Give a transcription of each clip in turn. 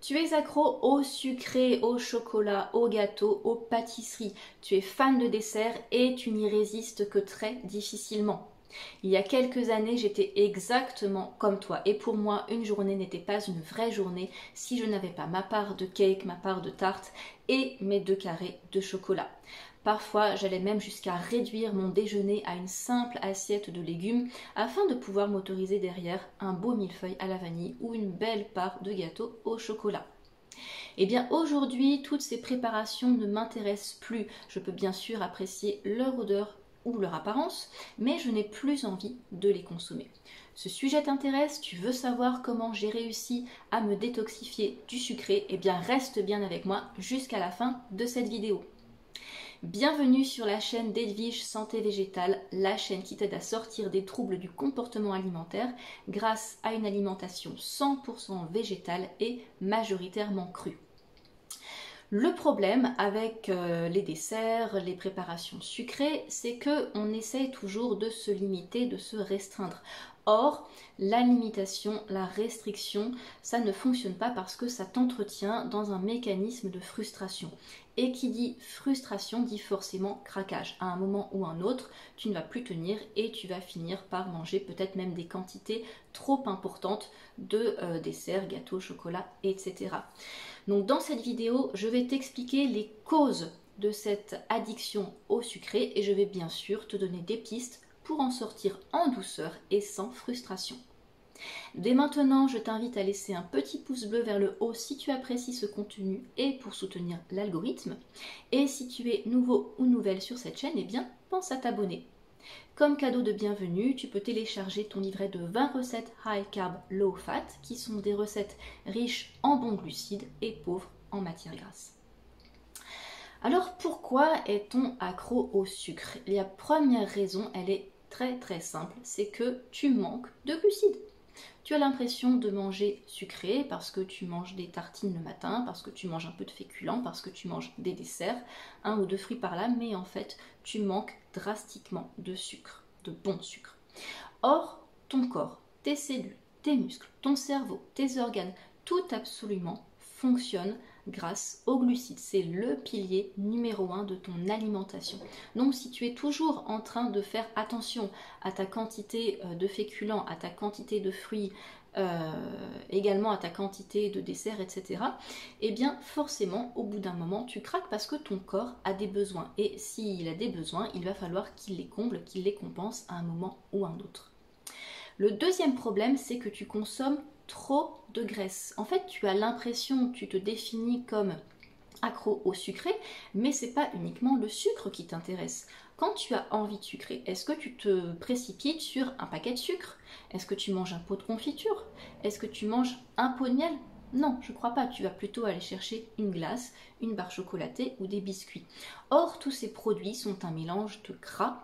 Tu es accro au sucré, au chocolat, au gâteau, aux pâtisseries. Tu es fan de dessert et tu n'y résistes que très difficilement. Il y a quelques années, j'étais exactement comme toi. Et pour moi, une journée n'était pas une vraie journée si je n'avais pas ma part de cake, ma part de tarte et mes 2 carrés de chocolat. Parfois, j'allais même jusqu'à réduire mon déjeuner à une simple assiette de légumes afin de pouvoir m'autoriser derrière un beau millefeuille à la vanille ou une belle part de gâteau au chocolat. Eh bien aujourd'hui, toutes ces préparations ne m'intéressent plus. Je peux bien sûr apprécier leur odeur ou leur apparence, mais je n'ai plus envie de les consommer. Ce sujet t'intéresse? Tu veux savoir comment j'ai réussi à me détoxifier du sucré? Eh bien reste bien avec moi jusqu'à la fin de cette vidéo. Bienvenue sur la chaîne d'Edwige Santé Végétale, la chaîne qui t'aide à sortir des troubles du comportement alimentaire grâce à une alimentation 100% végétale et majoritairement crue. Le problème avec les desserts, les préparations sucrées, c'est qu'on essaye toujours de se limiter, de se restreindre. Or, la limitation, la restriction, ça ne fonctionne pas parce que ça t'entretient dans un mécanisme de frustration. Et qui dit frustration dit forcément craquage. À un moment ou un autre, tu ne vas plus tenir et tu vas finir par manger peut-être même des quantités trop importantes de desserts, gâteaux, chocolat, etc. Donc dans cette vidéo, je vais t'expliquer les causes de cette addiction au sucré et je vais bien sûr te donner des pistes pour en sortir en douceur et sans frustration. Dès maintenant, je t'invite à laisser un petit pouce bleu vers le haut si tu apprécies ce contenu et pour soutenir l'algorithme. Et si tu es nouveau ou nouvelle sur cette chaîne, eh bien, pense à t'abonner. Comme cadeau de bienvenue, tu peux télécharger ton livret de 20 recettes high carb low fat qui sont des recettes riches en bons glucides et pauvres en matières grasses. Alors pourquoi est-on accro au sucre? La première raison, elle est très simple, c'est que tu manques de glucides. Tu as l'impression de manger sucré parce que tu manges des tartines le matin, parce que tu manges un peu de féculents, parce que tu manges des desserts, 1 ou 2 fruits par là, mais en fait, tu manques drastiquement de sucre, de bon sucre. Or, ton corps, tes cellules, tes muscles, ton cerveau, tes organes, tout absolument fonctionne grâce aux glucides. C'est le pilier numéro 1 de ton alimentation. Donc si tu es toujours en train de faire attention à ta quantité de féculents, à ta quantité de fruits, également à ta quantité de desserts, etc., eh bien forcément au bout d'un moment tu craques parce que ton corps a des besoins. Et s'il a des besoins, il va falloir qu'il les comble, qu'il les compense à un moment ou un autre. Le deuxième problème, c'est que tu consommes trop de graisse. En fait, tu as l'impression, tu te définis comme accro au sucré, mais c'est pas uniquement le sucre qui t'intéresse. Quand tu as envie de sucrer, est-ce que tu te précipites sur un paquet de sucre? Est-ce que tu manges un pot de confiture? Est-ce que tu manges un pot de miel? Non, je crois pas. Tu vas plutôt aller chercher une glace, une barre chocolatée ou des biscuits. Or, tous ces produits sont un mélange de gras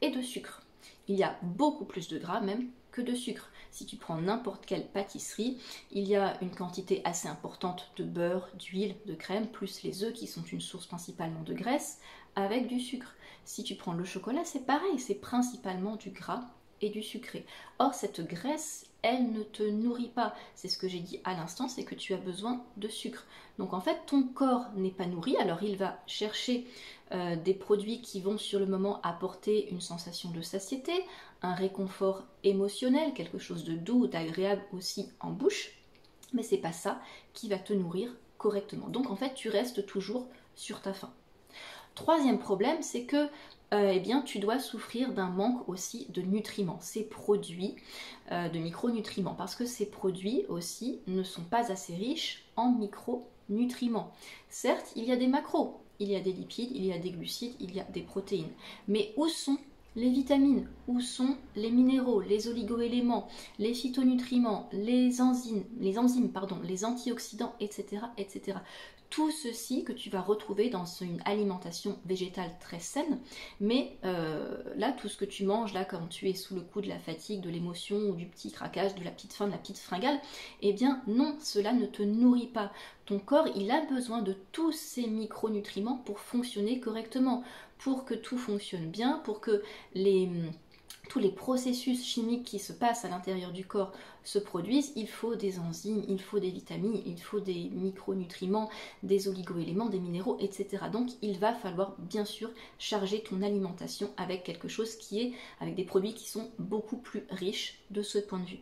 et de sucre. Il y a beaucoup plus de gras même que de sucre. Si tu prends n'importe quelle pâtisserie, il y a une quantité assez importante de beurre, d'huile, de crème, plus les œufs qui sont une source principalement de graisse, avec du sucre. Si tu prends le chocolat, c'est pareil, c'est principalement du gras et du sucré. Or, cette graisse, elle ne te nourrit pas. C'est ce que j'ai dit à l'instant, c'est que tu as besoin de sucre. Donc en fait, ton corps n'est pas nourri, alors il va chercher des produits qui vont sur le moment apporter une sensation de satiété, un réconfort émotionnel, quelque chose de doux, d'agréable aussi en bouche, mais c'est pas ça qui va te nourrir correctement. Donc en fait, tu restes toujours sur ta faim. Troisième problème, c'est que eh bien, tu dois souffrir d'un manque aussi de nutriments, ces produits de micronutriments, parce que ces produits aussi ne sont pas assez riches en micronutriments. Certes, il y a des macros, il y a des lipides, il y a des glucides, il y a des protéines, mais où sont les vitamines, où sont les minéraux, les oligoéléments, les phytonutriments, les enzymes, les antioxydants, etc., etc. Tout ceci que tu vas retrouver dans une alimentation végétale très saine, mais là, tout ce que tu manges, là, quand tu es sous le coup de la fatigue, de l'émotion, ou du petit craquage, de la petite faim, de la petite fringale, eh bien non, cela ne te nourrit pas. Ton corps, il a besoin de tous ces micronutriments pour fonctionner correctement, pour que tout fonctionne bien, pour que tous les processus chimiques qui se passent à l'intérieur du corps se produisent, il faut des enzymes, il faut des vitamines, il faut des micronutriments, des oligoéléments, des minéraux, etc. Donc il va falloir bien sûr charger ton alimentation avec quelque chose avec des produits qui sont beaucoup plus riches de ce point de vue.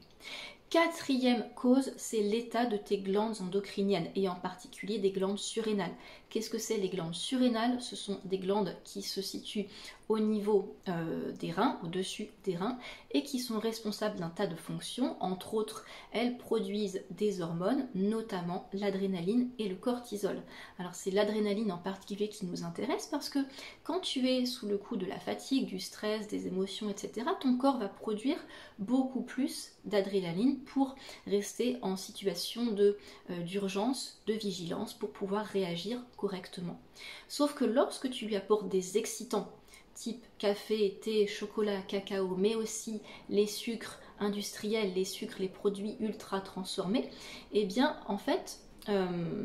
Quatrième cause, c'est l'état de tes glandes endocriniennes et en particulier des glandes surrénales. Qu'est-ce que c'est les glandes surrénales? Ce sont des glandes qui se situent au niveau des reins, au-dessus des reins, et qui sont responsables d'un tas de fonctions. Entre autres, elles produisent des hormones, notamment l'adrénaline et le cortisol. Alors c'est l'adrénaline en particulier qui nous intéresse parce que quand tu es sous le coup de la fatigue, du stress, des émotions, etc., ton corps va produire beaucoup plus d'adrénaline pour rester en situation d'urgence, de vigilance, pour pouvoir réagir correctement. Sauf que lorsque tu lui apportes des excitants, type café, thé, chocolat, cacao, mais aussi les sucres industriels, les sucres, les produits ultra transformés, eh bien en fait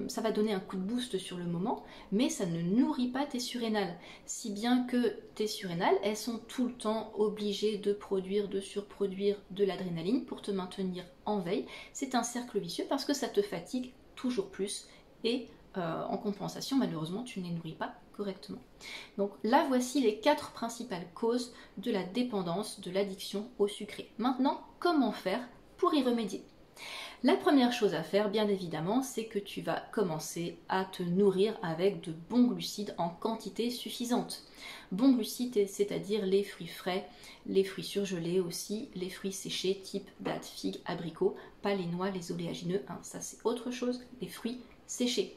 ça va donner un coup de boost sur le moment, mais ça ne nourrit pas tes surrénales. Si bien que tes surrénales, elles sont tout le temps obligées de produire, de surproduire de l'adrénaline pour te maintenir en veille. C'est un cercle vicieux parce que ça te fatigue toujours plus et en compensation, malheureusement, tu ne les nourris pas correctement. Donc là, voici les 4 principales causes de la dépendance, de l'addiction au sucré. Maintenant, comment faire pour y remédier ? La première chose à faire, bien évidemment, c'est que tu vas commencer à te nourrir avec de bons glucides en quantité suffisante. Bons glucides, c'est-à-dire les fruits frais, les fruits surgelés aussi, les fruits séchés type dattes, figues, abricots, pas les noix, les oléagineux, hein, ça c'est autre chose, les fruits séchés.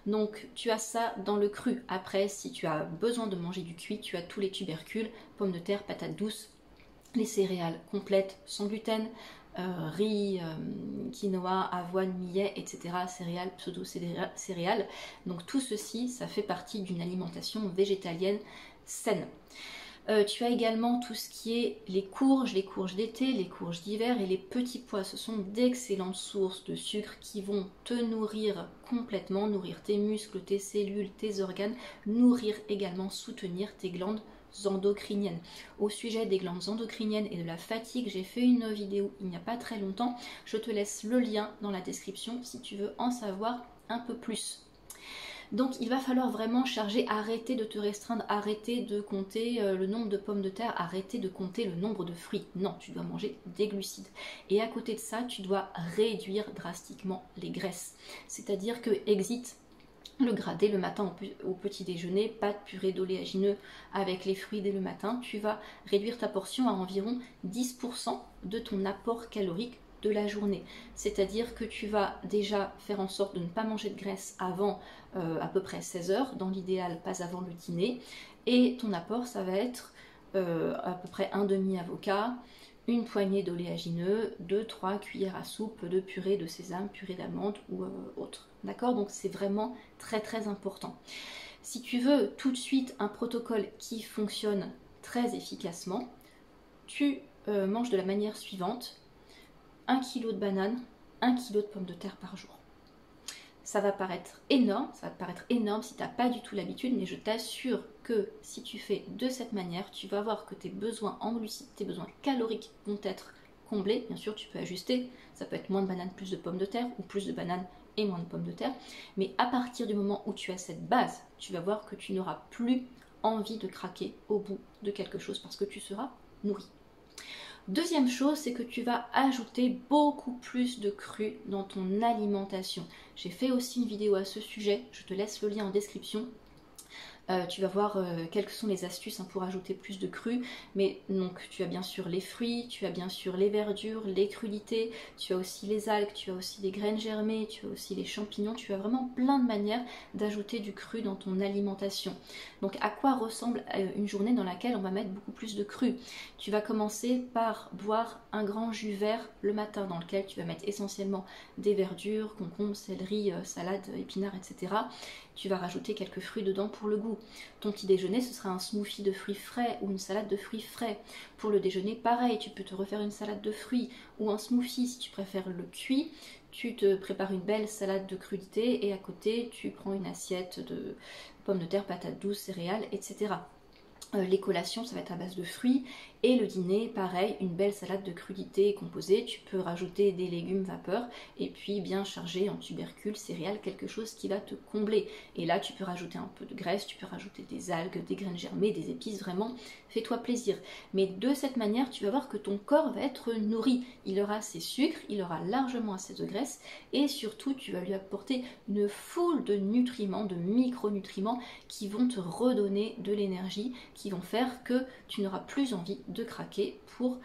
Donc tu as ça dans le cru. Après, si tu as besoin de manger du cuit, tu as tous les tubercules, pommes de terre, patates douces, les céréales complètes sans gluten, riz, quinoa, avoine, millet, etc., céréales, pseudo-céréales. Donc tout ceci, ça fait partie d'une alimentation végétalienne saine. Tu as également tout ce qui est les courges d'été, les courges d'hiver et les petits pois. Ce sont d'excellentes sources de sucre qui vont te nourrir complètement, nourrir tes muscles, tes cellules, tes organes, nourrir également, soutenir tes glandes endocriniennes. Au sujet des glandes endocriniennes et de la fatigue, j'ai fait une vidéo il n'y a pas très longtemps. Je te laisse le lien dans la description si tu veux en savoir un peu plus. Donc il va falloir vraiment charger, arrêter de te restreindre, arrêter de compter le nombre de pommes de terre, arrêter de compter le nombre de fruits. Non, tu dois manger des glucides. Et à côté de ça, tu dois réduire drastiquement les graisses. C'est-à-dire que exit le gras dès le matin au petit déjeuner, pas de purée d'oléagineux avec les fruits dès le matin. Tu vas réduire ta portion à environ 10% de ton apport calorique de la journée. C'est-à-dire que tu vas déjà faire en sorte de ne pas manger de graisse avant à peu près 16 heures, dans l'idéal pas avant le dîner. Et ton apport, ça va être à peu près un demi-avocat, une poignée d'oléagineux, 2-3 cuillères à soupe de purée de sésame, purée d'amande ou autre. D'accord? Donc c'est vraiment très très important. Si tu veux tout de suite un protocole qui fonctionne très efficacement, tu manges de la manière suivante: 1 kg de bananes, 1 kg de pommes de terre par jour. Ça va paraître énorme, si tu n'as pas du tout l'habitude, mais je t'assure que si tu fais de cette manière, tu vas voir que tes besoins en glucides, tes besoins caloriques vont être comblés. Bien sûr, tu peux ajuster, ça peut être moins de bananes, plus de pommes de terre, ou plus de bananes et moins de pommes de terre. Mais à partir du moment où tu as cette base, tu vas voir que tu n'auras plus envie de craquer au bout de quelque chose parce que tu seras nourri. Deuxième chose, c'est que tu vas ajouter beaucoup plus de cru dans ton alimentation. J'ai fait aussi une vidéo à ce sujet, je te laisse le lien en description. Tu vas voir quelles sont les astuces pour ajouter plus de cru. Mais donc tu as bien sûr les fruits, tu as bien sûr les verdures, les crudités, tu as aussi les algues, tu as aussi les graines germées, tu as aussi les champignons. Tu as vraiment plein de manières d'ajouter du cru dans ton alimentation. Donc à quoi ressemble une journée dans laquelle on va mettre beaucoup plus de cru? Tu vas commencer par boire un grand jus vert le matin dans lequel tu vas mettre essentiellement des verdures, concombres, céleri, salade, épinards, etc. Tu vas rajouter quelques fruits dedans pour le goût. Ton petit déjeuner, ce sera un smoothie de fruits frais ou une salade de fruits frais. Pour le déjeuner, pareil, tu peux te refaire une salade de fruits ou un smoothie si tu préfères le cuit. Tu te prépares une belle salade de crudités et à côté, tu prends une assiette de pommes de terre, patates douces, céréales, etc. Les collations, ça va être à base de fruits Et le dîner, pareil, une belle salade de crudités composée, tu peux rajouter des légumes vapeur et puis bien chargé en tubercules, céréales, quelque chose qui va te combler. Et là, tu peux rajouter un peu de graisse, tu peux rajouter des algues, des graines germées, des épices, vraiment, fais-toi plaisir. Mais de cette manière, tu vas voir que ton corps va être nourri. Il aura ses sucres, il aura largement assez de graisse et surtout, tu vas lui apporter une foule de nutriments, de micronutriments qui vont te redonner de l'énergie, qui vont faire que tu n'auras plus envie de craquer pour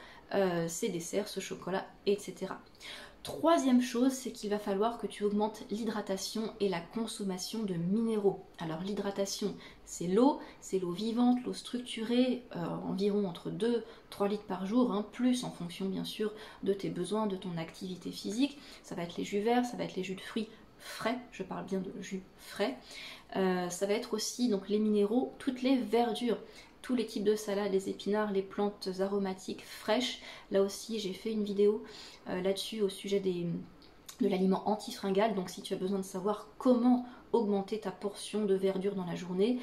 ces desserts, ce chocolat, etc. Troisième chose, c'est qu'il va falloir que tu augmentes l'hydratation et la consommation de minéraux. Alors l'hydratation, c'est l'eau vivante, l'eau structurée, environ entre 2-3 litres par jour, hein, plus en fonction bien sûr de tes besoins, de ton activité physique. Ça va être les jus verts, ça va être les jus de fruits frais, je parle bien de jus frais. Ça va être aussi donc les minéraux, toutes les verdures. Tous les types de salades, les épinards, les plantes aromatiques fraîches. Là aussi, j'ai fait une vidéo là-dessus au sujet de l'aliment antifringal. Donc si tu as besoin de savoir comment augmenter ta portion de verdure dans la journée,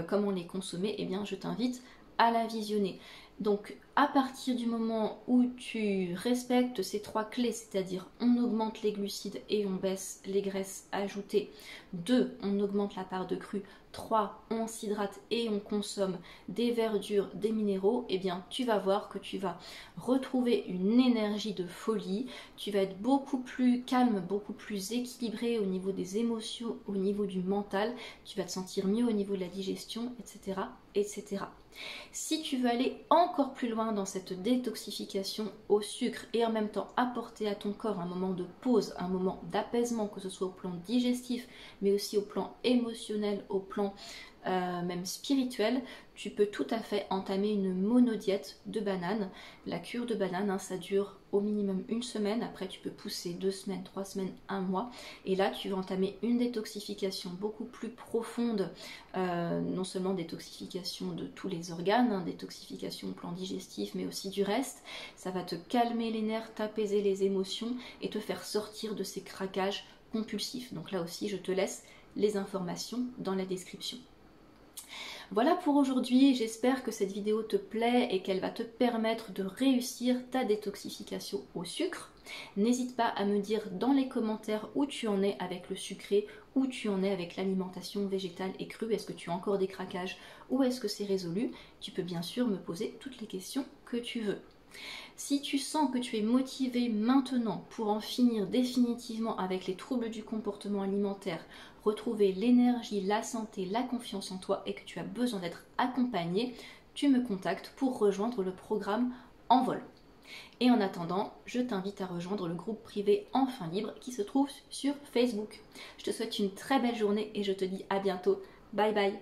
comment les consommer, eh bien je t'invite à la visionner. Donc à partir du moment où tu respectes ces trois clés, c'est-à-dire on augmente les glucides et on baisse les graisses ajoutées, 2, on augmente la part de cru, 3, on s'hydrate et on consomme des verdures, des minéraux, eh bien tu vas voir que tu vas retrouver une énergie de folie, tu vas être beaucoup plus calme, beaucoup plus équilibré au niveau des émotions, au niveau du mental, tu vas te sentir mieux au niveau de la digestion, etc. etc. Si tu veux aller encore plus loin dans cette détoxification au sucre et en même temps apporter à ton corps un moment de pause, un moment d'apaisement, que ce soit au plan digestif, mais aussi au plan émotionnel, au plan même spirituel, tu peux tout à fait entamer une monodiète de bananes. La cure de banane, hein, ça dure au minimum une semaine. Après, tu peux pousser 2 semaines, 3 semaines, 1 mois. Et là, tu vas entamer une détoxification beaucoup plus profonde, non seulement détoxification de tous les organes, hein, détoxification au plan digestif, mais aussi du reste. Ça va te calmer les nerfs, t'apaiser les émotions et te faire sortir de ces craquages compulsifs. Donc là aussi, je te laisse les informations dans la description. Voilà pour aujourd'hui, j'espère que cette vidéo te plaît et qu'elle va te permettre de réussir ta détoxification au sucre. N'hésite pas à me dire dans les commentaires où tu en es avec le sucré, où tu en es avec l'alimentation végétale et crue, est-ce que tu as encore des craquages ou est-ce que c'est résolu? Tu peux bien sûr me poser toutes les questions que tu veux. Si tu sens que tu es motivé maintenant pour en finir définitivement avec les troubles du comportement alimentaire, retrouver l'énergie, la santé, la confiance en toi et que tu as besoin d'être accompagné, tu me contactes pour rejoindre le programme Envol. Et en attendant, je t'invite à rejoindre le groupe privé Enfant Libre qui se trouve sur Facebook. Je te souhaite une très belle journée et je te dis à bientôt. Bye bye.